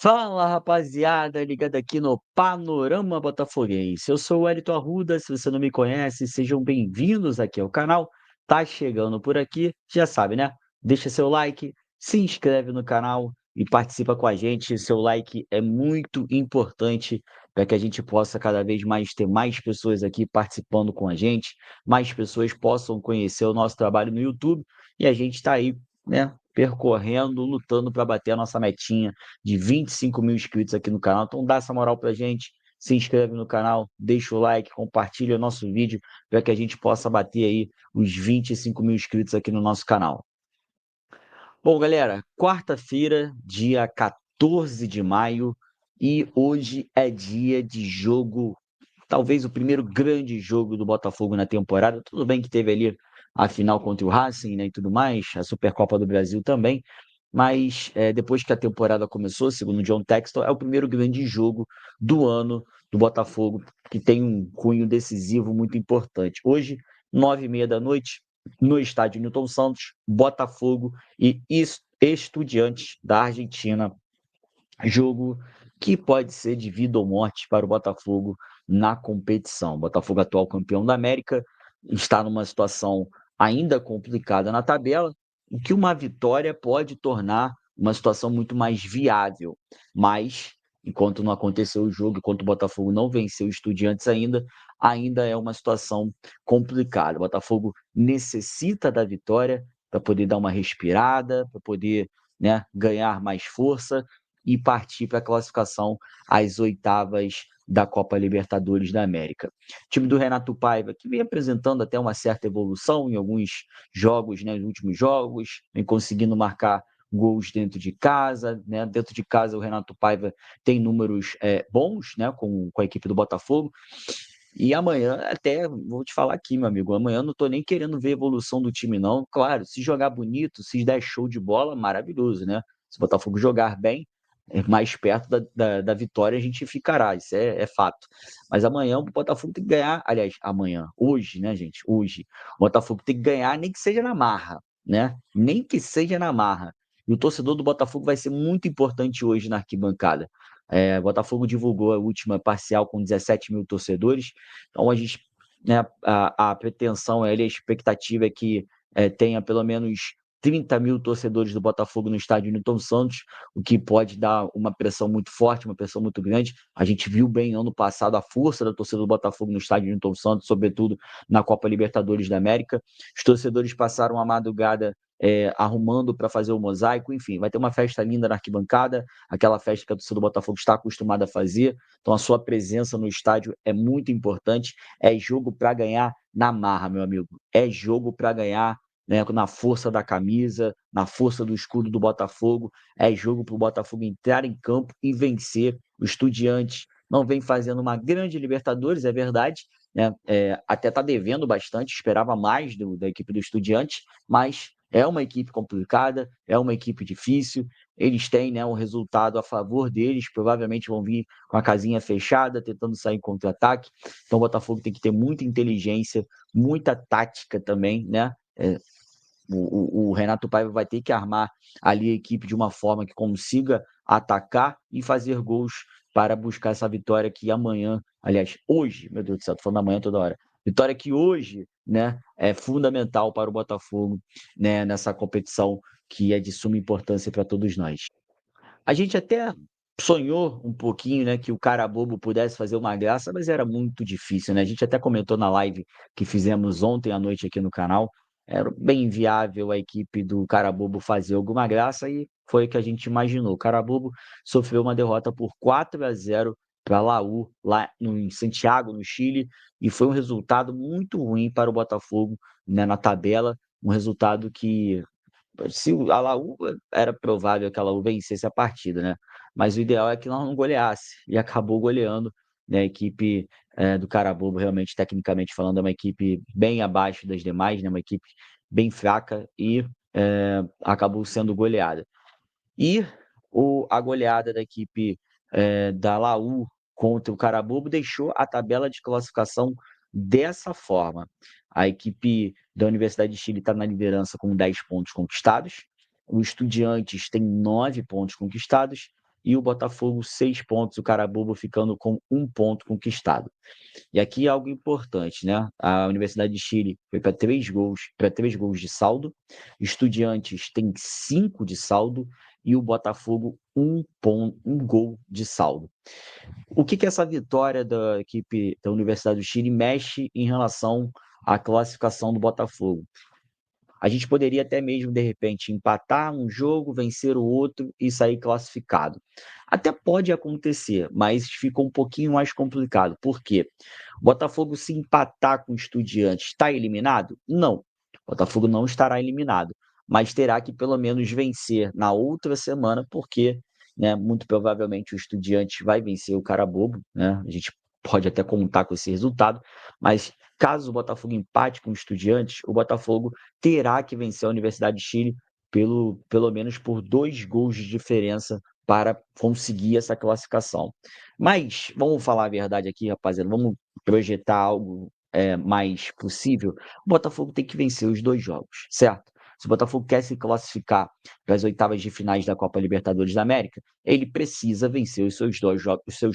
Fala, rapaziada, ligado aqui no Panorama Botafoguense. Eu sou o Wellington Arruda, se você não me conhece, sejam bem-vindos aqui ao canal. Tá chegando por aqui, já sabe, né? Deixa seu like, se inscreve no canal e participa com a gente. Seu like é muito importante para que a gente possa cada vez mais ter mais pessoas aqui participando com a gente, mais pessoas possam conhecer o nosso trabalho no YouTube e a gente está aí, né? Percorrendo, lutando para bater a nossa metinha de 25 mil inscritos aqui no canal. Então dá essa moral pra gente, se inscreve no canal, deixa o like, compartilha o nosso vídeo para que a gente possa bater aí os 25 mil inscritos aqui no nosso canal. Bom, galera, quarta-feira, dia 14 de maio, e hoje é dia de jogo, talvez o primeiro grande jogo do Botafogo na temporada. Tudo bem que teve ali a final contra o Racing, né, e tudo mais, a Supercopa do Brasil também, mas depois que a temporada começou, segundo o John Textor, é o primeiro grande jogo do ano do Botafogo, que tem um cunho decisivo muito importante. Hoje, 9h30 da noite, no estádio Newton Santos, Botafogo e Estudiantes da Argentina, jogo que pode ser de vida ou morte para o Botafogo na competição. O Botafogo, atual campeão da América, está numa situação ainda complicada na tabela, o que uma vitória pode tornar uma situação muito mais viável. Mas, enquanto não aconteceu o jogo, enquanto o Botafogo não venceu o Estudiantes ainda é uma situação complicada. O Botafogo necessita da vitória para poder dar uma respirada, para poder, né, ganhar mais força e partir para a classificação às oitavas da Copa Libertadores da América. O time do Renato Paiva, que vem apresentando até uma certa evolução em alguns jogos, né, nos últimos jogos, vem conseguindo marcar gols dentro de casa, né? Dentro de casa o Renato Paiva tem números bons, né, com a equipe do Botafogo. E amanhã, até vou te falar aqui, meu amigo, amanhã eu não tô nem querendo ver a evolução do time, não. Claro, se jogar bonito, se der show de bola, maravilhoso, né? Se o Botafogo jogar bem, mais perto da vitória a gente ficará, isso é fato. Mas amanhã o Botafogo tem que ganhar, aliás, amanhã, hoje, né, gente? Hoje, o Botafogo tem que ganhar, nem que seja na marra, né? Nem que seja na marra. E o torcedor do Botafogo vai ser muito importante hoje na arquibancada. O Botafogo divulgou a última parcial com 17 mil torcedores, então a gente, né, a pretensão, a expectativa é que tenha pelo menos 30 mil torcedores do Botafogo no estádio Newton Santos, o que pode dar uma pressão muito forte, uma pressão muito grande. A gente viu bem ano passado a força da torcida do Botafogo no estádio Newton Santos, sobretudo na Copa Libertadores da América. Os torcedores passaram a madrugada arrumando para fazer o mosaico, enfim, vai ter uma festa linda na arquibancada, aquela festa que a torcida do Botafogo está acostumada a fazer, então a sua presença no estádio é muito importante, é jogo para ganhar na marra, meu amigo, é jogo para ganhar, né, na força da camisa, na força do escudo do Botafogo, é jogo para o Botafogo entrar em campo e vencer. O Estudiantes não vem fazendo uma grande Libertadores, é verdade, né? Até está devendo bastante, esperava mais da equipe do Estudiantes, mas é uma equipe complicada, é uma equipe difícil, eles têm, né, um resultado a favor deles, provavelmente vão vir com a casinha fechada, tentando sair em contra-ataque, então o Botafogo tem que ter muita inteligência, muita tática também, né? O Renato Paiva vai ter que armar ali a equipe de uma forma que consiga atacar e fazer gols para buscar essa vitória que amanhã, aliás, hoje, meu Deus do céu, tô falando amanhã toda hora, vitória que hoje, né, é fundamental para o Botafogo, né, nessa competição que é de suma importância para todos nós. A gente até sonhou um pouquinho, né, que o cara bobo pudesse fazer uma graça, mas era muito difícil, né? A gente até comentou na live que fizemos ontem à noite aqui no canal, era bem inviável a equipe do cara bobo fazer alguma graça e foi o que a gente imaginou. O cara bobo sofreu uma derrota por 4-0 para a Laú, lá em Santiago, no Chile, e foi um resultado muito ruim para o Botafogo, né, na tabela, um resultado que se a Laú era provável que a Laú vencesse a partida, né? Mas o ideal é que não goleasse e acabou goleando, né? A equipe do Carabobo, realmente, tecnicamente falando, é uma equipe bem abaixo das demais, né? Uma equipe bem fraca e acabou sendo goleada. E a goleada da equipe da Laú contra o Carabobo deixou a tabela de classificação dessa forma. A equipe da Universidade de Chile está na liderança com 10 pontos conquistados. O Estudiantes tem 9 pontos conquistados. e o Botafogo 6 pontos, o Carabobo ficando com 1 ponto conquistado. E aqui algo importante, né, a Universidade de Chile foi para 3 gols de saldo, Estudiantes tem 5 de saldo e o Botafogo 1 gol de saldo. O que que essa vitória da equipe da Universidade do Chile mexe em relação à classificação do Botafogo? A gente poderia até mesmo, de repente, empatar um jogo, vencer o outro e sair classificado. Até pode acontecer, mas fica um pouquinho mais complicado. Por quê? O Botafogo, se empatar com o Estudiantes, está eliminado? Não. O Botafogo não estará eliminado, mas terá que pelo menos vencer na outra semana, porque, né, muito provavelmente o Estudiantes vai vencer o Carabobo, né? A gente pode até contar com esse resultado, mas caso o Botafogo empate com o Estudiantes, o Botafogo terá que vencer a Universidade de Chile pelo menos por 2 gols de diferença para conseguir essa classificação. Mas vamos falar a verdade aqui, rapaziada, vamos projetar algo, mais possível. O Botafogo tem que vencer os 2 jogos, certo? Se o Botafogo quer se classificar para as oitavas de finais da Copa Libertadores da América, ele precisa vencer os seus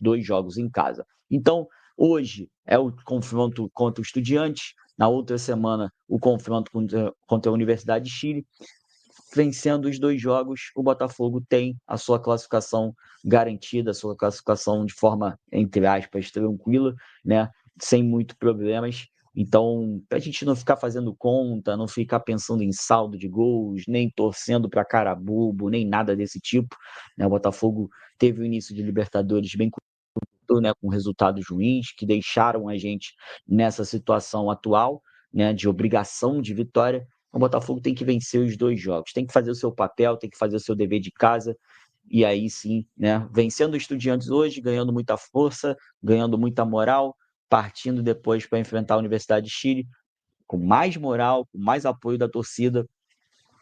dois jogos em casa. Então, hoje é o confronto contra o Estudiantes, na outra semana o confronto contra a Universidade de Chile. Vencendo os 2 jogos, o Botafogo tem a sua classificação garantida, a sua classificação de forma, entre aspas, tranquila, né, sem muito problemas. Então, para a gente não ficar fazendo conta, não ficar pensando em saldo de gols, nem torcendo para Carabobo, nem nada desse tipo, né, o Botafogo teve o início de Libertadores bem curto, né, com resultados ruins, que deixaram a gente nessa situação atual, né, de obrigação de vitória. O Botafogo tem que vencer os 2 jogos, tem que fazer o seu papel, tem que fazer o seu dever de casa, e aí sim, né, vencendo o Estudiantes hoje, ganhando muita força, ganhando muita moral, partindo depois para enfrentar a Universidade de Chile, com mais moral, com mais apoio da torcida,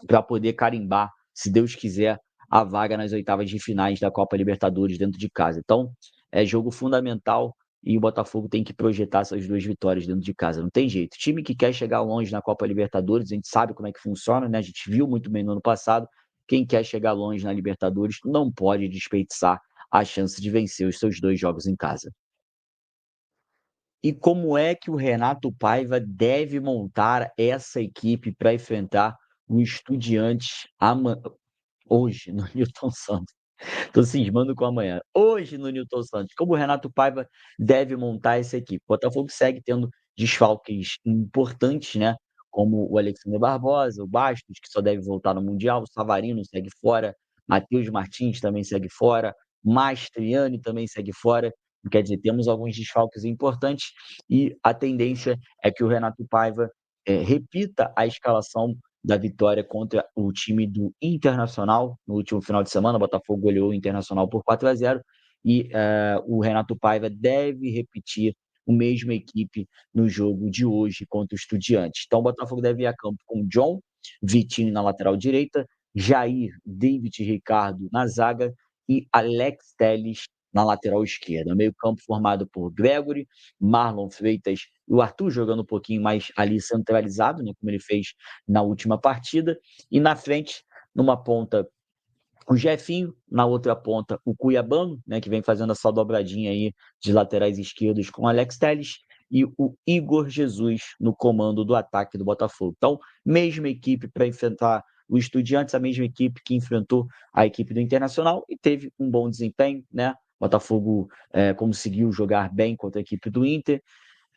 para poder carimbar, se Deus quiser, a vaga nas oitavas de finais da Copa Libertadores dentro de casa. Então, é jogo fundamental e o Botafogo tem que projetar essas 2 vitórias dentro de casa, não tem jeito. Time que quer chegar longe na Copa Libertadores, a gente sabe como é que funciona, né, a gente viu muito bem no ano passado, quem quer chegar longe na Libertadores não pode desperdiçar a chance de vencer os seus 2 jogos em casa. E como é que o Renato Paiva deve montar essa equipe para enfrentar o Estudiantes hoje no Newton Santos? Tô cismando com amanhã. Hoje no Newton Santos, como o Renato Paiva deve montar essa equipe? O Botafogo segue tendo desfalques importantes, né, como o Alexandre Barbosa, o Bastos, que só deve voltar no mundial, o Savarino segue fora, Matheus Martins também segue fora, Mastriani também segue fora. Quer dizer, temos alguns desfalques importantes e a tendência é que o Renato Paiva, repita a escalação da vitória contra o time do Internacional no último final de semana. O Botafogo goleou o Internacional por 4-0 e o Renato Paiva deve repetir a mesma equipe no jogo de hoje contra o Estudiantes. Então, o Botafogo deve ir a campo com John, Vitinho na lateral direita, Jair, David e Ricardo na zaga e Alex Telles na lateral esquerda. Meio campo formado por Gregory, Marlon Freitas e o Arthur jogando um pouquinho mais ali centralizado, né, como ele fez na última partida. E na frente, numa ponta, o Jefinho, na outra ponta, o Cuiabano, né, que vem fazendo essa dobradinha aí de laterais esquerdos com Alex Telles, e o Igor Jesus no comando do ataque do Botafogo. Então, mesma equipe para enfrentar o Estudiantes, a mesma equipe que enfrentou a equipe do Internacional e teve um bom desempenho, né? O Botafogo conseguiu jogar bem contra a equipe do Inter,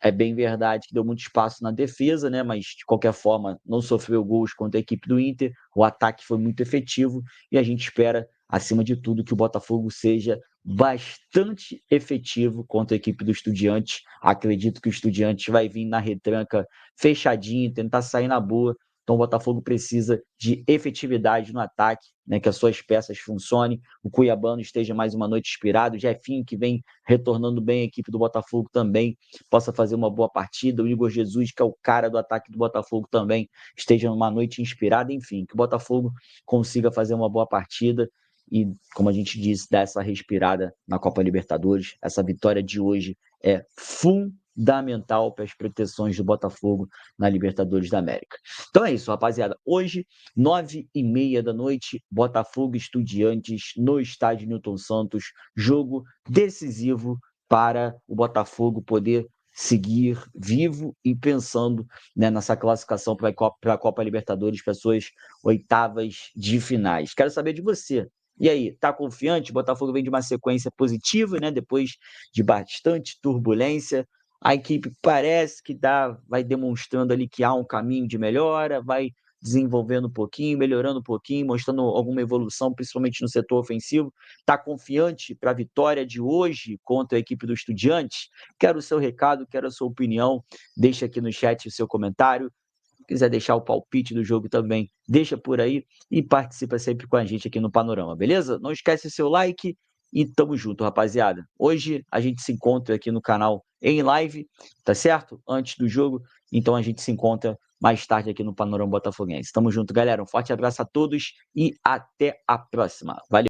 é bem verdade que deu muito espaço na defesa, né? Mas de qualquer forma não sofreu gols contra a equipe do Inter. O ataque foi muito efetivo e a gente espera, acima de tudo, que o Botafogo seja bastante efetivo contra a equipe do Estudiantes. Acredito que o Estudiantes vai vir na retranca fechadinho, tentar sair na boa. Então o Botafogo precisa de efetividade no ataque, né, que as suas peças funcionem, o Cuiabano esteja mais uma noite inspirado, o Jefinho, que vem retornando bem a equipe do Botafogo também, possa fazer uma boa partida, o Igor Jesus, que é o cara do ataque do Botafogo também, esteja numa noite inspirada, enfim, que o Botafogo consiga fazer uma boa partida e, como a gente disse, dar essa respirada na Copa Libertadores. Essa vitória de hoje é fundamental fundamental para as pretensões do Botafogo na Libertadores da América. Então é isso, rapaziada. Hoje, 21h30, Botafogo e Estudiantes no estádio Newton Santos, jogo decisivo para o Botafogo poder seguir vivo e pensando, né, nessa classificação para a Copa Libertadores, para suas oitavas de finais. Quero saber de você. E aí, tá confiante? O Botafogo vem de uma sequência positiva, né? Depois de bastante turbulência. A equipe parece que vai demonstrando ali que há um caminho de melhora, vai desenvolvendo um pouquinho, melhorando um pouquinho, mostrando alguma evolução, principalmente no setor ofensivo. Está confiante para a vitória de hoje contra a equipe do Estudiantes? Quero o seu recado, quero a sua opinião. Deixa aqui no chat o seu comentário. Se quiser deixar o palpite do jogo também, deixa por aí e participa sempre com a gente aqui no Panorama, beleza? Não esquece o seu like e tamo junto, rapaziada. Hoje a gente se encontra aqui no canal em live, tá certo? Antes do jogo, então a gente se encontra mais tarde aqui no Panorama Botafoguense. Tamo junto, galera. Um forte abraço a todos e até a próxima. Valeu!